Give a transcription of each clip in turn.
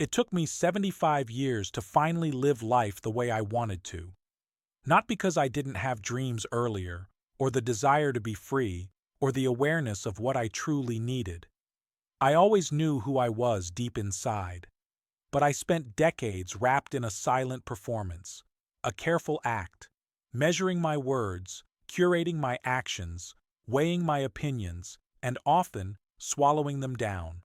It took me 75 years to finally live life the way I wanted to. Not because I didn't have dreams earlier, or the desire to be free, or the awareness of what I truly needed. I always knew who I was deep inside. But I spent decades wrapped in a silent performance, a careful act, measuring my words, curating my actions, weighing my opinions, and often swallowing them down.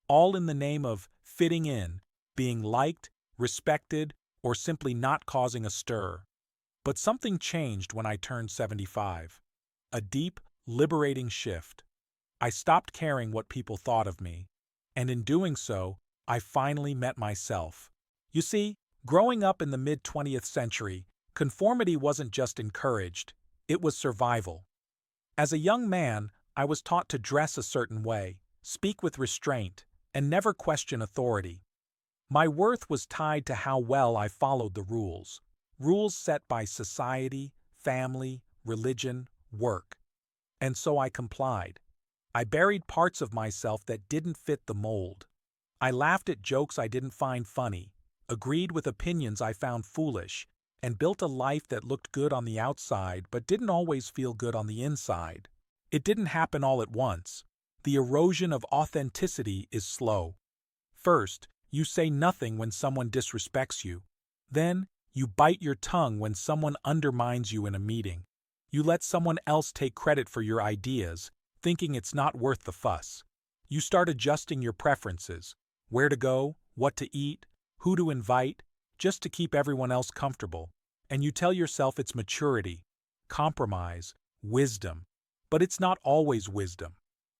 All in the name of fitting in, being liked, respected, or simply not causing a stir. But something changed when I turned 75. A deep, liberating shift. I stopped caring what people thought of me, and in doing so, I finally met myself. You see, growing up in the mid-20th century, conformity wasn't just encouraged, it was survival. As a young man, I was taught to dress a certain way, speak with restraint, and never question authority. My worth was tied to how well I followed the rules set by society, family, religion, work. And so I complied. I buried parts of myself that didn't fit the mold. I laughed at jokes I didn't find funny, agreed with opinions I found foolish, and built a life that looked good on the outside but didn't always feel good on the inside. It didn't happen all at once. The erosion of authenticity is slow. First, you say nothing when someone disrespects you. Then, you bite your tongue when someone undermines you in a meeting. You let someone else take credit for your ideas, thinking it's not worth the fuss. You start adjusting your preferences, where to go, what to eat, who to invite, just to keep everyone else comfortable. And you tell yourself it's maturity, compromise, wisdom. But it's not always wisdom.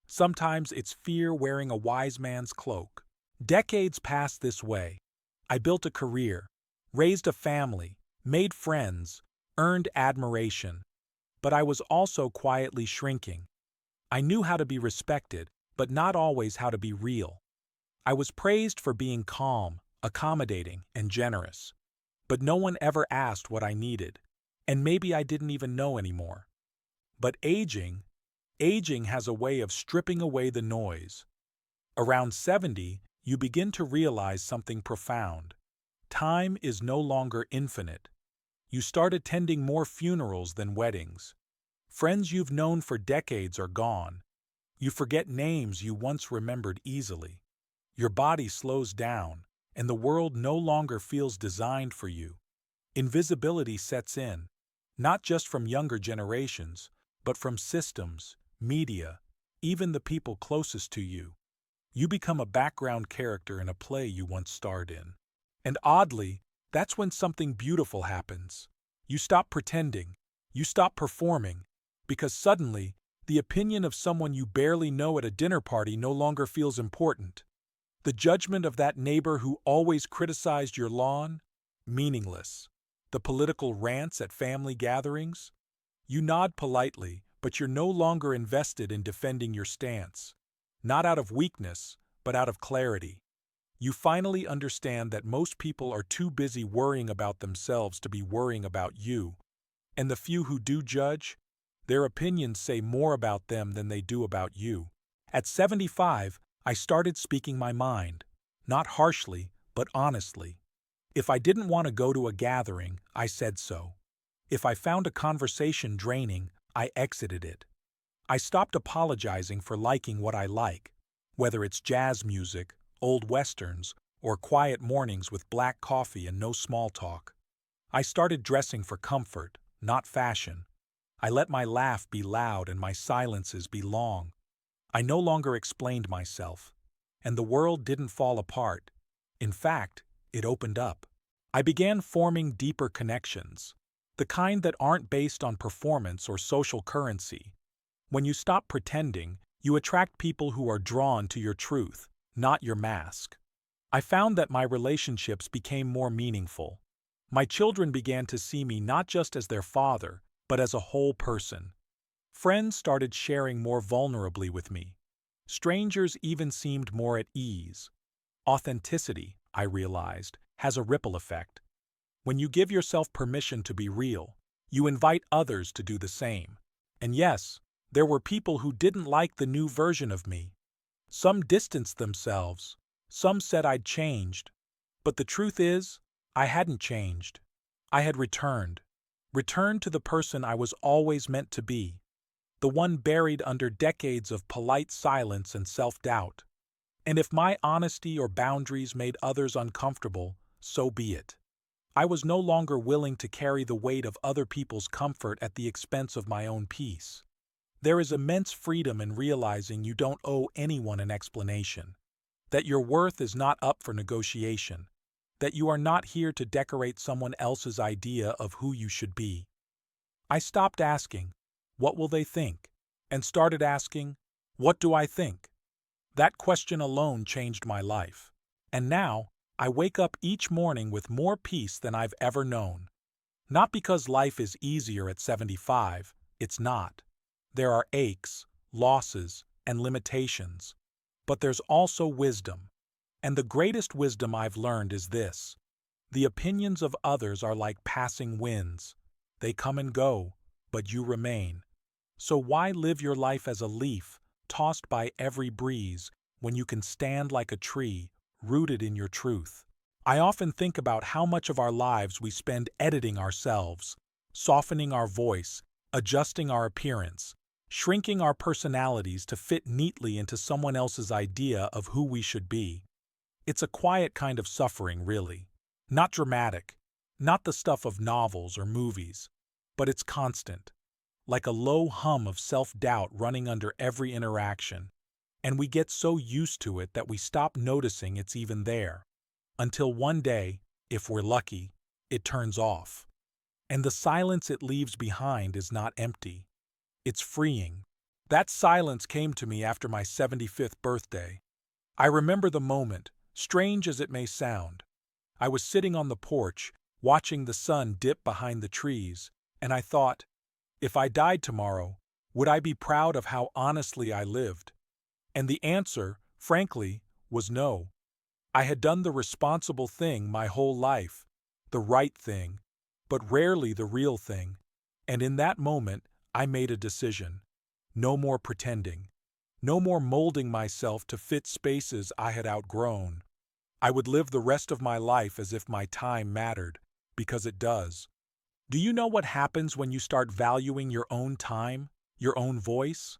Sometimes it's fear wearing a wise man's cloak. Decades passed this way. I built a career, raised a family, made friends, earned admiration. But I was also quietly shrinking. I knew how to be respected, but not always how to be real. I was praised for being calm, accommodating, and generous. But no one ever asked what I needed, and maybe I didn't even know anymore. But aging has a way of stripping away the noise. Around 70, you begin to realize something profound. Time is no longer infinite. You start attending more funerals than weddings. Friends you've known for decades are gone. You forget names you once remembered easily. Your body slows down, and the world no longer feels designed for you. Invisibility sets in, not just from younger generations, but from systems, media, even the people closest to you. You become a background character in a play you once starred in. And oddly, that's when something beautiful happens. You stop pretending, you stop performing, because suddenly, the opinion of someone you barely know at a dinner party no longer feels important. The judgment of that neighbor who always criticized your lawn? Meaningless. The political rants at family gatherings? You nod politely, but you're no longer invested in defending your stance. Not out of weakness, but out of clarity. You finally understand that most people are too busy worrying about themselves to be worrying about you. And the few who do judge, their opinions say more about them than they do about you. At 75, I started speaking my mind, not harshly, but honestly. If I didn't want to go to a gathering, I said so. If I found a conversation draining, I exited it. I stopped apologizing for liking what I like, whether it's jazz music, old westerns, or quiet mornings with black coffee and no small talk. I started dressing for comfort, not fashion. I let my laugh be loud and my silences be long. I no longer explained myself, and the world didn't fall apart. In fact, it opened up. I began forming deeper connections, the kind that aren't based on performance or social currency. When you stop pretending, you attract people who are drawn to your truth, not your mask. I found that my relationships became more meaningful. My children began to see me not just as their father, but as a whole person. Friends started sharing more vulnerably with me. Strangers even seemed more at ease. Authenticity, I realized, has a ripple effect. When you give yourself permission to be real, you invite others to do the same. And yes, there were people who didn't like the new version of me. Some distanced themselves. Some said I'd changed, But the truth is, I hadn't changed. I had returned to the person I was always meant to be, the one buried under decades of polite silence and self-doubt. And if my honesty or boundaries made others uncomfortable, so be it. I was no longer willing to carry the weight of other people's comfort at the expense of my own peace. There is immense freedom in realizing you don't owe anyone an explanation, that your worth is not up for negotiation, that you are not here to decorate someone else's idea of who you should be. I stopped asking, "What will they think?" and started asking, "What do I think?" That question alone changed my life. And now, I wake up each morning with more peace than I've ever known. Not because life is easier at 75, it's not. There are aches, losses, and limitations. But there's also wisdom. And the greatest wisdom I've learned is this: the opinions of others are like passing winds. They come and go, but you remain. So why live your life as a leaf, tossed by every breeze, when you can stand like a tree, rooted in your truth? I often think about how much of our lives we spend editing ourselves, softening our voice, adjusting our appearance, shrinking our personalities to fit neatly into someone else's idea of who we should be. It's a quiet kind of suffering, really. Not dramatic, not the stuff of novels or movies, but it's constant, like a low hum of self-doubt running under every interaction. And we get so used to it that we stop noticing it's even there. Until one day, if we're lucky, it turns off. And the silence it leaves behind is not empty. It's freeing. That silence came to me after my 75th birthday. I remember the moment, strange as it may sound. I was sitting on the porch, watching the sun dip behind the trees, and I thought, if I died tomorrow, would I be proud of how honestly I lived? And the answer, frankly, was no. I had done the responsible thing my whole life, the right thing, but rarely the real thing. And in that moment, I made a decision. No more pretending. No more molding myself to fit spaces I had outgrown. I would live the rest of my life as if my time mattered, because it does. Do you know what happens when you start valuing your own time, your own voice?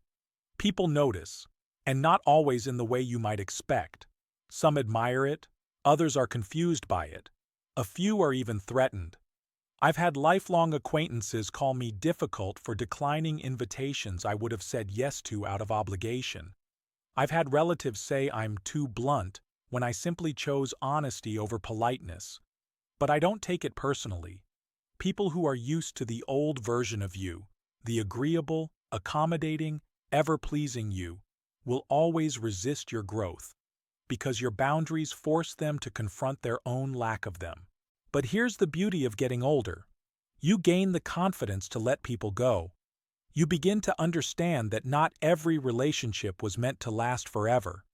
People notice, and not always in the way you might expect. Some admire it, others are confused by it. A few are even threatened. I've had lifelong acquaintances call me difficult for declining invitations I would have said yes to out of obligation. I've had relatives say I'm too blunt when I simply chose honesty over politeness. But I don't take it personally. People who are used to the old version of you, the agreeable, accommodating, ever-pleasing you, will always resist your growth, because your boundaries force them to confront their own lack of them. But here's the beauty of getting older. You gain the confidence to let people go. You begin to understand that not every relationship was meant to last forever.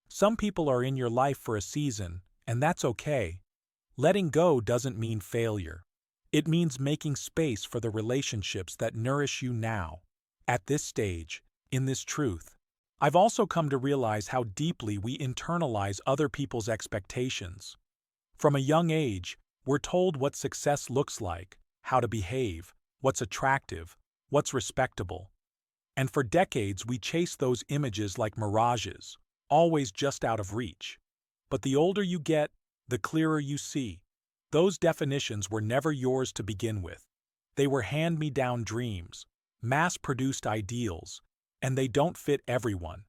Some people are in your life for a season, and that's okay. Letting go doesn't mean failure. It means making space for the relationships that nourish you now, at this stage, in this truth. I've also come to realize how deeply we internalize other people's expectations. From a young age, we're told what success looks like, how to behave, what's attractive, what's respectable. And for decades we chase those images like mirages, always just out of reach. But the older you get, the clearer you see. Those definitions were never yours to begin with. They were hand-me-down dreams, mass-produced ideals, and they don't fit everyone.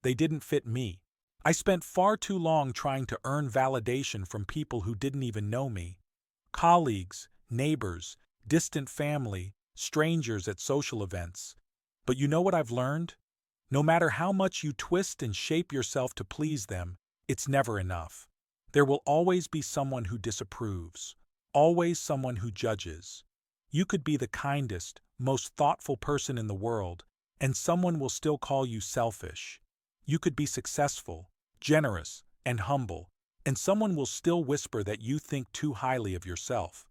They didn't fit me. I spent far too long trying to earn validation from people who didn't even know me. Colleagues, neighbors, distant family, strangers at social events. But you know what I've learned? No matter how much you twist and shape yourself to please them, it's never enough. There will always be someone who disapproves, always someone who judges. You could be the kindest, most thoughtful person in the world, and someone will still call you selfish. You could be successful, generous, and humble, and someone will still whisper that you think too highly of yourself.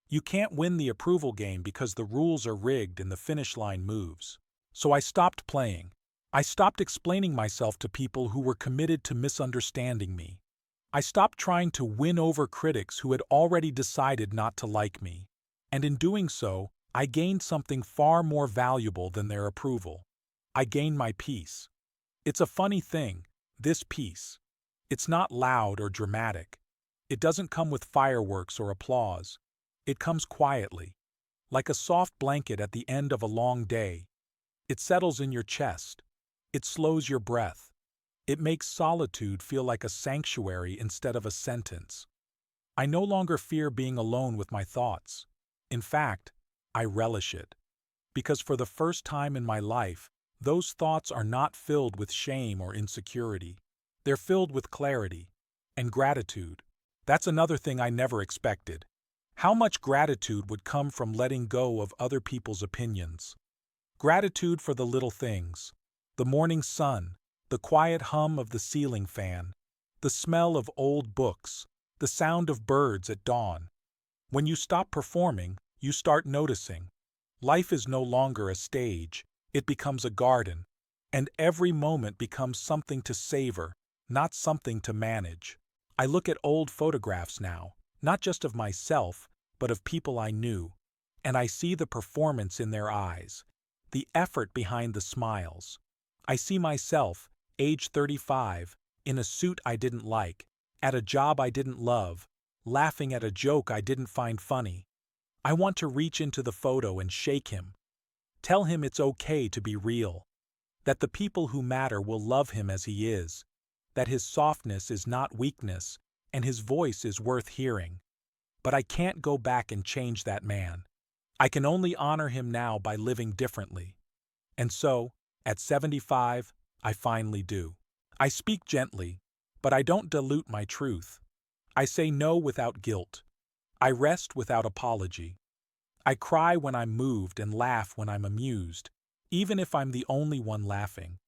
You can't win the approval game because the rules are rigged and the finish line moves. So I stopped playing. I stopped explaining myself to people who were committed to misunderstanding me. I stopped trying to win over critics who had already decided not to like me. And in doing so, I gained something far more valuable than their approval. I gained my peace. It's a funny thing, this peace. It's not loud or dramatic. It doesn't come with fireworks or applause. It comes quietly, like a soft blanket at the end of a long day. It settles in your chest. It slows your breath. It makes solitude feel like a sanctuary instead of a sentence. I no longer fear being alone with my thoughts. In fact, I relish it. Because for the first time in my life, those thoughts are not filled with shame or insecurity. They're filled with clarity and gratitude. That's another thing I never expected. How much gratitude would come from letting go of other people's opinions? Gratitude for the little things, the morning sun, the quiet hum of the ceiling fan, the smell of old books, the sound of birds at dawn. When you stop performing, you start noticing. Life is no longer a stage, it becomes a garden, and every moment becomes something to savor, not something to manage. I look at old photographs now, not just of myself, but of people I knew, and I see the performance in their eyes, the effort behind the smiles. I see myself, age 35, in a suit I didn't like, at a job I didn't love, laughing at a joke I didn't find funny. I want to reach into the photo and shake him. Tell him it's okay to be real. That the people who matter will love him as he is. That his softness is not weakness, and his voice is worth hearing. But I can't go back and change that man. I can only honor him now by living differently. And so, at 75, I finally do. I speak gently, but I don't dilute my truth. I say no without guilt. I rest without apology. I cry when I'm moved and laugh when I'm amused, even if I'm the only one laughing.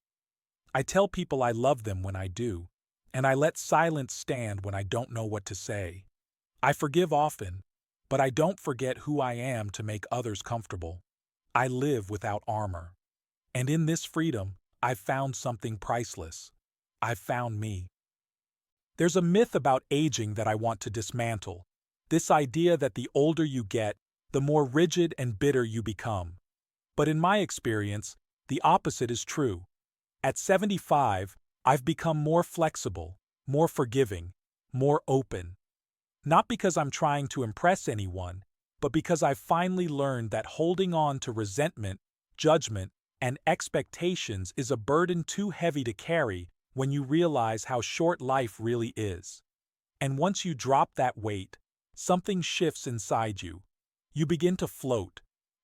I tell people I love them when I do, and I let silence stand when I don't know what to say. I forgive often, but I don't forget who I am to make others comfortable. I live without armor. And in this freedom, I've found something priceless. I've found me. There's a myth about aging that I want to dismantle. This idea that the older you get, the more rigid and bitter you become. But in my experience, the opposite is true. At 75, I've become more flexible, more forgiving, more open. Not because I'm trying to impress anyone, but because I've finally learned that holding on to resentment, judgment, and expectations is a burden too heavy to carry when you realize how short life really is. And once you drop that weight, something shifts inside you. You begin to float,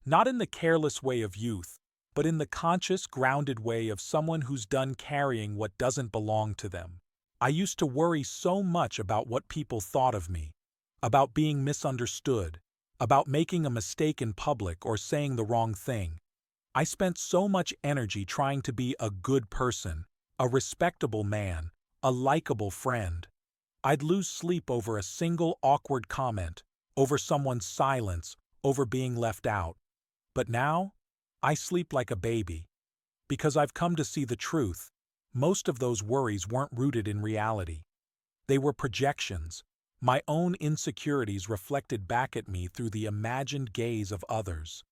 not in the careless way of youth, but in the conscious, grounded way of someone who's done carrying what doesn't belong to them. I used to worry so much about what people thought of me, about being misunderstood, about making a mistake in public or saying the wrong thing. I spent so much energy trying to be a good person, a respectable man, a likable friend. I'd lose sleep over a single awkward comment, over someone's silence, over being left out. But now, I sleep like a baby. Because I've come to see the truth, most of those worries weren't rooted in reality. They were projections, my own insecurities reflected back at me through the imagined gaze of others.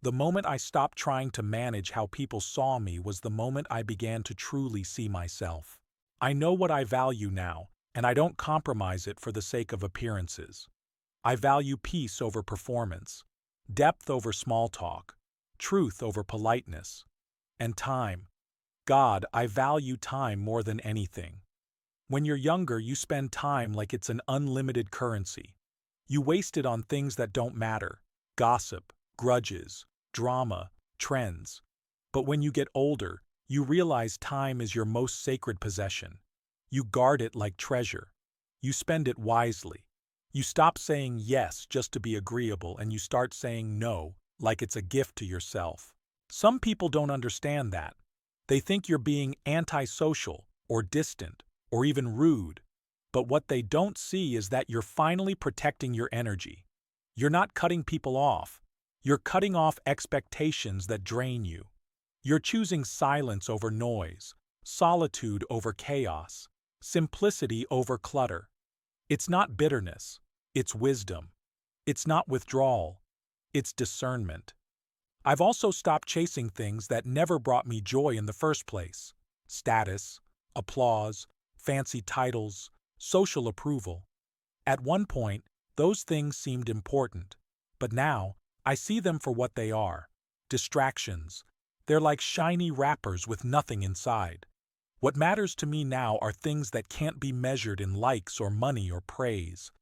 The moment I stopped trying to manage how people saw me was the moment I began to truly see myself. I know what I value now, and I don't compromise it for the sake of appearances. I value peace over performance, depth over small talk, truth over politeness, and time. God, I value time more than anything. When you're younger, you spend time like it's an unlimited currency. You waste it on things that don't matter: gossip, grudges, drama, trends. But when you get older, you realize time is your most sacred possession. You guard it like treasure. You spend it wisely. You stop saying yes just to be agreeable and you start saying no like it's a gift to yourself. Some people don't understand that. They think you're being antisocial or distant or even rude. But what they don't see is that you're finally protecting your energy. You're not cutting people off. You're cutting off expectations that drain you. You're choosing silence over noise, solitude over chaos, Simplicity over clutter. It's not bitterness, it's wisdom. It's not withdrawal, it's discernment. I've also stopped chasing things that never brought me joy in the first place. Status, applause, fancy titles, social approval. At one point, those things seemed important, but now, I see them for what they are. Distractions. They're like shiny wrappers with nothing inside. What matters to me now are things that can't be measured in likes or money or praise.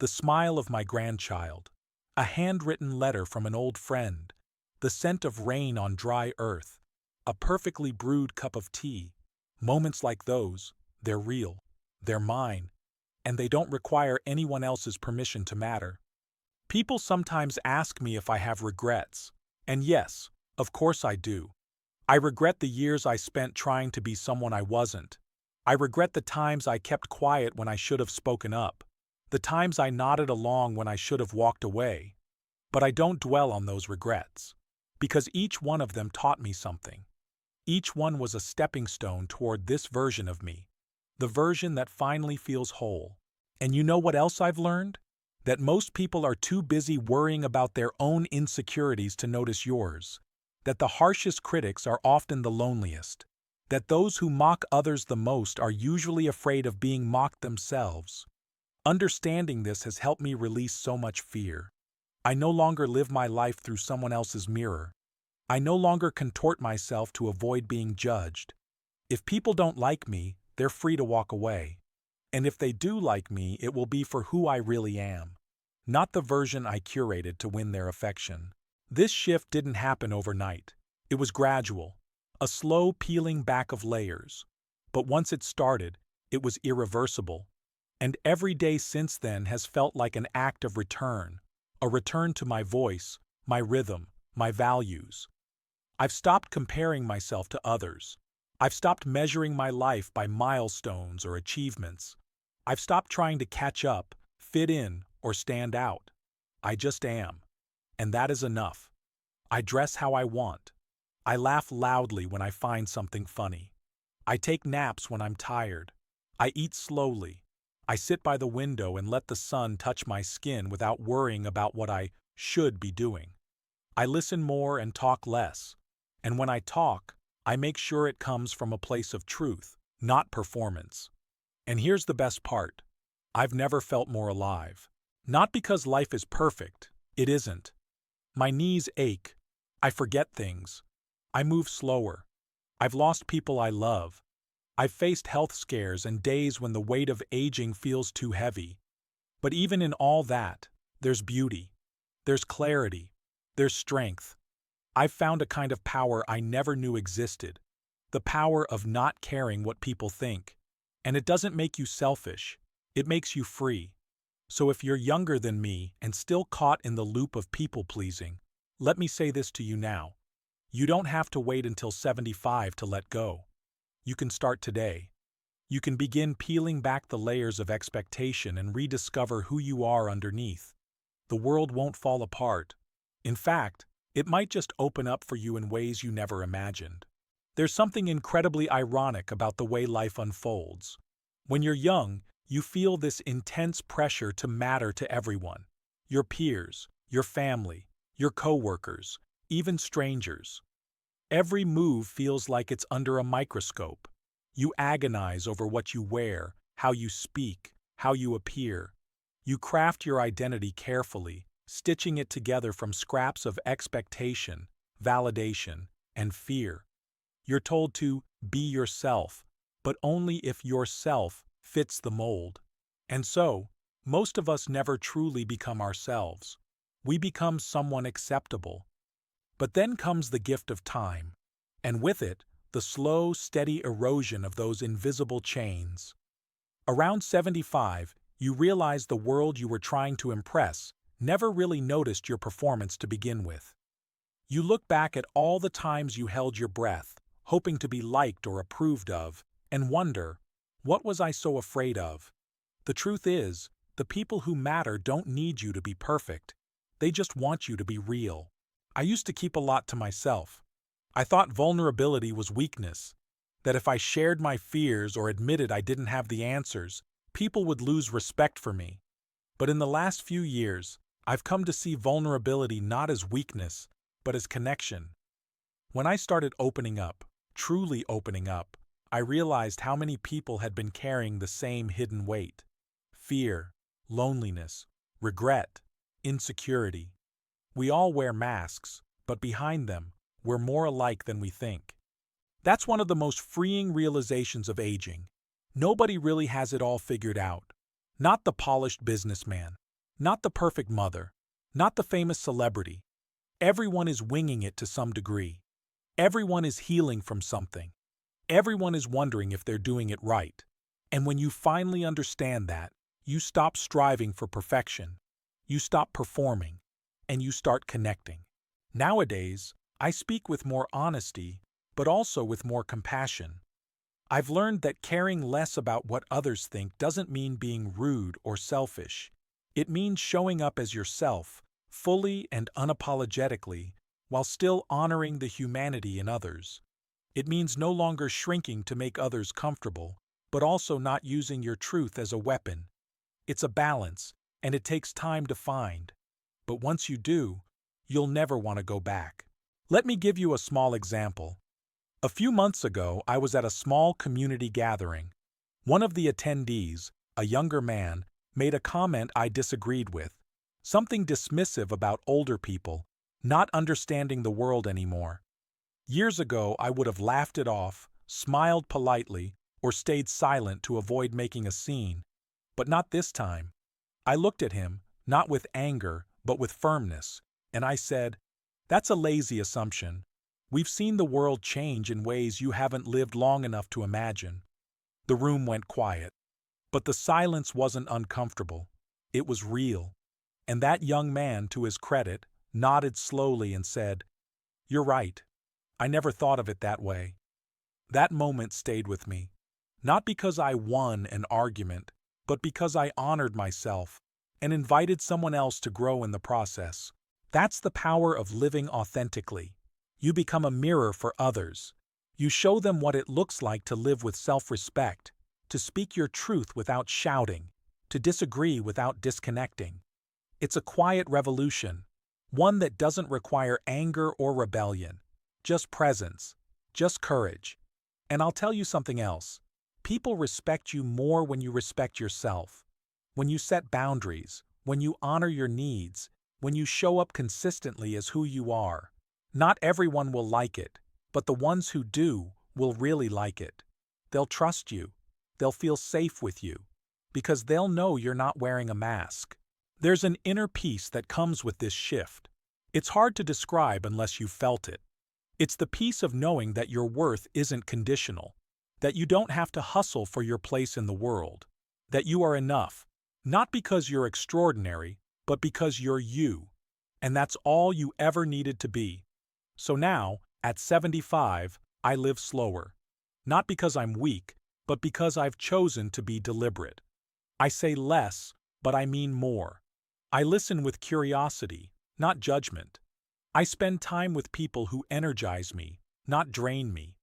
The smile of my grandchild, a handwritten letter from an old friend, the scent of rain on dry earth, a perfectly brewed cup of tea. Moments like those, they're real, they're mine, and they don't require anyone else's permission to matter. People sometimes ask me if I have regrets, and yes, of course I do. I regret the years I spent trying to be someone I wasn't. I regret the times I kept quiet when I should have spoken up, the times I nodded along when I should have walked away. But I don't dwell on those regrets, because each one of them taught me something. Each one was a stepping stone toward this version of me, the version that finally feels whole. And you know what else I've learned? That most people are too busy worrying about their own insecurities to notice yours. That the harshest critics are often the loneliest. That those who mock others the most are usually afraid of being mocked themselves. Understanding this has helped me release so much fear. I no longer live my life through someone else's mirror. I no longer contort myself to avoid being judged. If people don't like me, they're free to walk away. And if they do like me, it will be for who I really am, not the version I curated to win their affection. This shift didn't happen overnight. It was gradual, a slow peeling back of layers. But once it started, it was irreversible. And every day since then has felt like an act of return, a return to my voice, my rhythm, my values. I've stopped comparing myself to others. I've stopped measuring my life by milestones or achievements. I've stopped trying to catch up, fit in, or stand out. I just am. And that is enough. I dress how I want. I laugh loudly when I find something funny. I take naps when I'm tired. I eat slowly. I sit by the window and let the sun touch my skin without worrying about what I should be doing. I listen more and talk less. And when I talk, I make sure it comes from a place of truth, not performance. And here's the best part. I've never felt more alive. Not because life is perfect. It isn't. My knees ache. I forget things. I move slower. I've lost people I love. I've faced health scares and days when the weight of aging feels too heavy. But even in all that, there's beauty. There's clarity. There's strength. I've found a kind of power I never knew existed. The power of not caring what people think. And it doesn't make you selfish. It makes you free. So if you're younger than me and still caught in the loop of people-pleasing, let me say this to you now. You don't have to wait until 75 to let go. You can start today. You can begin peeling back the layers of expectation and rediscover who you are underneath. The world won't fall apart. In fact, it might just open up for you in ways you never imagined. There's something incredibly ironic about the way life unfolds. When you're young, you feel this intense pressure to matter to everyone. Your peers, your family, your coworkers, even strangers. Every move feels like it's under a microscope. You agonize over what you wear, how you speak, how you appear. You craft your identity carefully, stitching it together from scraps of expectation, validation, and fear. You're told to be yourself, but only if yourself fits the mold. And so, most of us never truly become ourselves. We become someone acceptable. But then comes the gift of time, and with it, the slow, steady erosion of those invisible chains. Around 75, you realize the world you were trying to impress never really noticed your performance to begin with. You look back at all the times you held your breath, hoping to be liked or approved of, and wonder, what was I so afraid of? The truth is, the people who matter don't need you to be perfect. They just want you to be real. I used to keep a lot to myself. I thought vulnerability was weakness. that if I shared my fears or admitted I didn't have the answers, people would lose respect for me. But in the last few years, I've come to see vulnerability not as weakness, but as connection. When I started opening up, truly opening up, I realized how many people had been carrying the same hidden weight: fear, loneliness, regret, insecurity. We all wear masks, but behind them, we're more alike than we think. That's one of the most freeing realizations of aging. Nobody really has it all figured out. Not the polished businessman, not the perfect mother, not the famous celebrity. Everyone is winging it to some degree. Everyone is healing from something. Everyone is wondering if they're doing it right. And when you finally understand that, you stop striving for perfection. You stop performing, and you start connecting. Nowadays, I speak with more honesty, but also with more compassion. I've learned that caring less about what others think doesn't mean being rude or selfish. It means showing up as yourself, fully and unapologetically, while still honoring the humanity in others. It means no longer shrinking to make others comfortable, but also not using your truth as a weapon. It's a balance, and it takes time to find. But once you do, you'll never want to go back. Let me give you a small example. A few months ago, I was at a small community gathering. One of the attendees, a younger man, made a comment I disagreed with. Something dismissive about older people, not understanding the world anymore. Years ago, I would have laughed it off, smiled politely, or stayed silent to avoid making a scene. But not this time. I looked at him, not with anger, but with firmness, and I said, "That's a lazy assumption. We've seen the world change in ways you haven't lived long enough to imagine." The room went quiet. But the silence wasn't uncomfortable. It was real. And that young man, to his credit, nodded slowly and said, "You're right. I never thought of it that way." That moment stayed with me. Not because I won an argument, but because I honored myself and invited someone else to grow in the process. That's the power of living authentically. You become a mirror for others. You show them what it looks like to live with self-respect, to speak your truth without shouting, to disagree without disconnecting. It's a quiet revolution, one that doesn't require anger or rebellion, just presence, just courage. And I'll tell you something else. People respect you more when you respect yourself. When you set boundaries, when you honor your needs, when you show up consistently as who you are. Not everyone will like it, but the ones who do will really like it. They'll trust you. They'll feel safe with you, because they'll know you're not wearing a mask. There's an inner peace that comes with this shift. It's hard to describe unless you've felt it. It's the peace of knowing that your worth isn't conditional, that you don't have to hustle for your place in the world, that you are enough, not because you're extraordinary, but because you're you, and that's all you ever needed to be. So now, at 75, I live slower, not because I'm weak, but because I've chosen to be deliberate. I say less, but I mean more. I listen with curiosity, not judgment. I spend time with people who energize me, not drain me.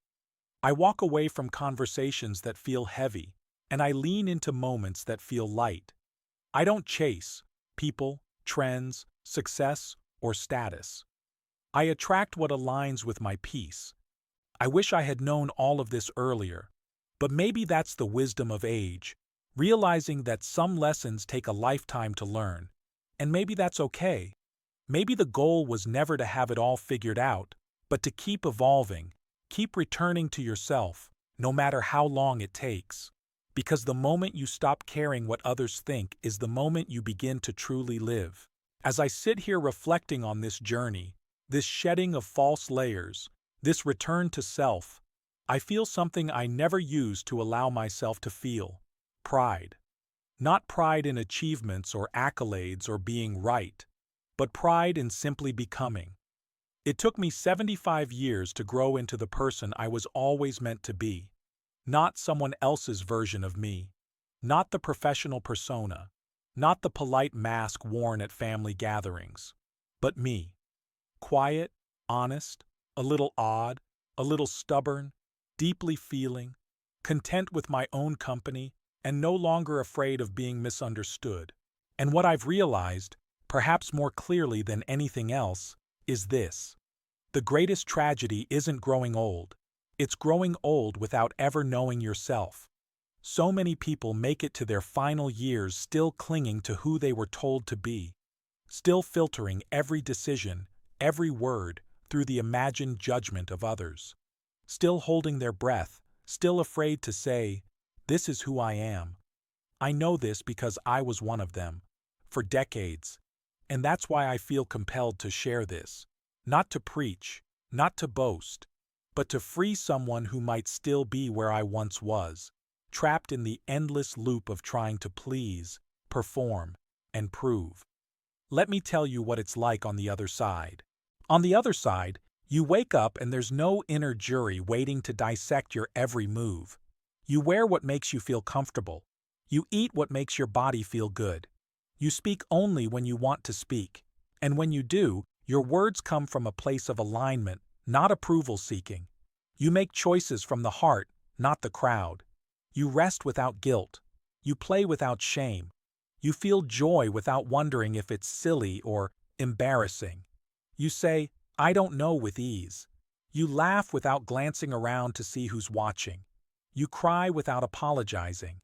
I walk away from conversations that feel heavy, and I lean into moments that feel light. I don't chase people, trends, success, or status. I attract what aligns with my peace. I wish I had known all of this earlier, but maybe that's the wisdom of age, realizing that some lessons take a lifetime to learn, and maybe that's okay. Maybe the goal was never to have it all figured out, but to keep evolving, keep returning to yourself, no matter how long it takes. Because the moment you stop caring what others think is the moment you begin to truly live. As I sit here reflecting on this journey, this shedding of false layers, this return to self, I feel something I never used to allow myself to feel: pride. Not pride in achievements or accolades or being right, but pride in simply becoming. It took me 75 years to grow into the person I was always meant to be. Not someone else's version of me. Not the professional persona. Not the polite mask worn at family gatherings. But me. Quiet, honest, a little odd, a little stubborn, deeply feeling, content with my own company, and no longer afraid of being misunderstood. And what I've realized, perhaps more clearly than anything else, is this. The greatest tragedy isn't growing old. It's growing old without ever knowing yourself. So many people make it to their final years still clinging to who they were told to be, still filtering every decision, every word, through the imagined judgment of others, still holding their breath, still afraid to say, "This is who I am." I know this because I was one of them, for decades, and that's why I feel compelled to share this. Not to preach, not to boast, but to free someone who might still be where I once was, trapped in the endless loop of trying to please, perform, and prove. Let me tell you what it's like on the other side. On the other side, you wake up and there's no inner jury waiting to dissect your every move. You wear what makes you feel comfortable. You eat what makes your body feel good. You speak only when you want to speak. And when you do, your words come from a place of alignment, not approval seeking. You make choices from the heart, not the crowd. You rest without guilt. You play without shame. You feel joy without wondering if it's silly or embarrassing. You say, "I don't know," with ease. You laugh without glancing around to see who's watching. You cry without apologizing.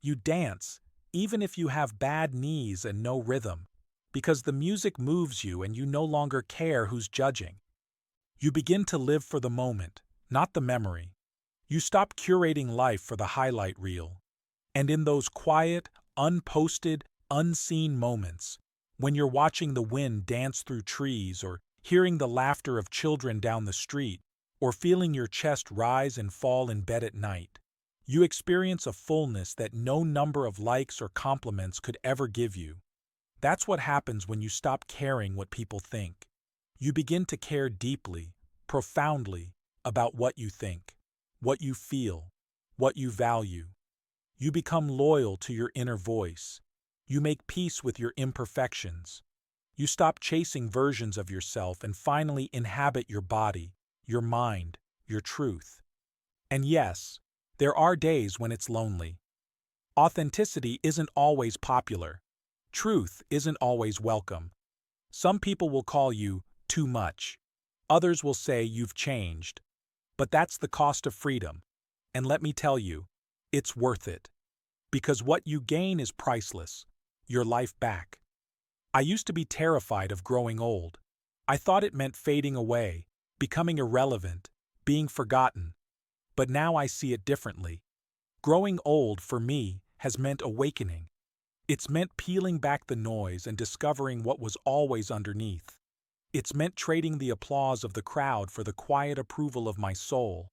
You dance, even if you have bad knees and no rhythm, because the music moves you and you no longer care who's judging. You begin to live for the moment, not the memory. You stop curating life for the highlight reel. And in those quiet, unposted, unseen moments, when you're watching the wind dance through trees or hearing the laughter of children down the street, or feeling your chest rise and fall in bed at night, you experience a fullness that no number of likes or compliments could ever give you. That's what happens when you stop caring what people think. You begin to care deeply, profoundly, about what you think, what you feel, what you value. You become loyal to your inner voice. You make peace with your imperfections. You stop chasing versions of yourself and finally inhabit your body, your mind, your truth. And yes, there are days when it's lonely. Authenticity isn't always popular. Truth isn't always welcome. Some people will call you too much. Others will say you've changed. But that's the cost of freedom. And let me tell you, it's worth it. Because what you gain is priceless. Your life back. I used to be terrified of growing old. I thought it meant fading away, becoming irrelevant, being forgotten. But now I see it differently. Growing old, for me, has meant awakening. It's meant peeling back the noise and discovering what was always underneath. It's meant trading the applause of the crowd for the quiet approval of my soul.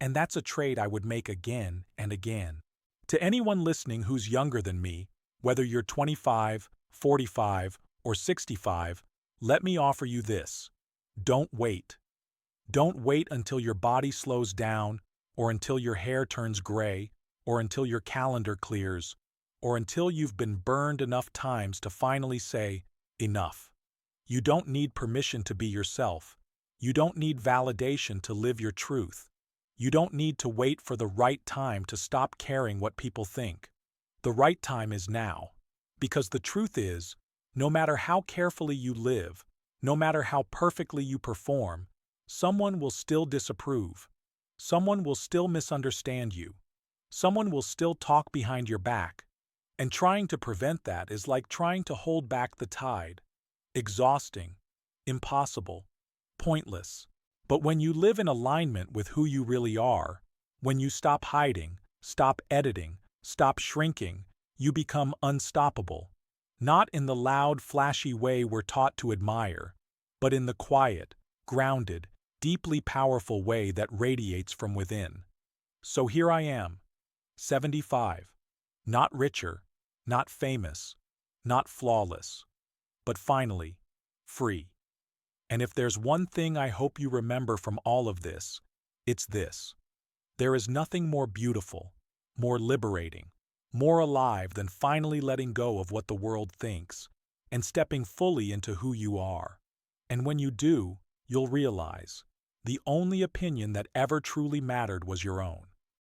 And that's a trade I would make again and again. To anyone listening who's younger than me, whether you're 25, 45, or 65, let me offer you this. Don't wait. Don't wait until your body slows down, or until your hair turns gray, or until your calendar clears, or until you've been burned enough times to finally say, enough. You don't need permission to be yourself. You don't need validation to live your truth. You don't need to wait for the right time to stop caring what people think. The right time is now. Because the truth is, no matter how carefully you live, no matter how perfectly you perform, someone will still disapprove. Someone will still misunderstand you. Someone will still talk behind your back. And trying to prevent that is like trying to hold back the tide. Exhausting, impossible, pointless. But when you live in alignment with who you really are, when you stop hiding, stop editing, stop shrinking, you become unstoppable. Not in the loud, flashy way we're taught to admire, but in the quiet, grounded, deeply powerful way that radiates from within. So here I am, 75, not richer, not famous, not flawless, but finally, free. And if there's one thing I hope you remember from all of this, it's this. There is nothing more beautiful, more liberating, more alive than finally letting go of what the world thinks and stepping fully into who you are. And when you do, you'll realize The only opinion that ever truly mattered was your own.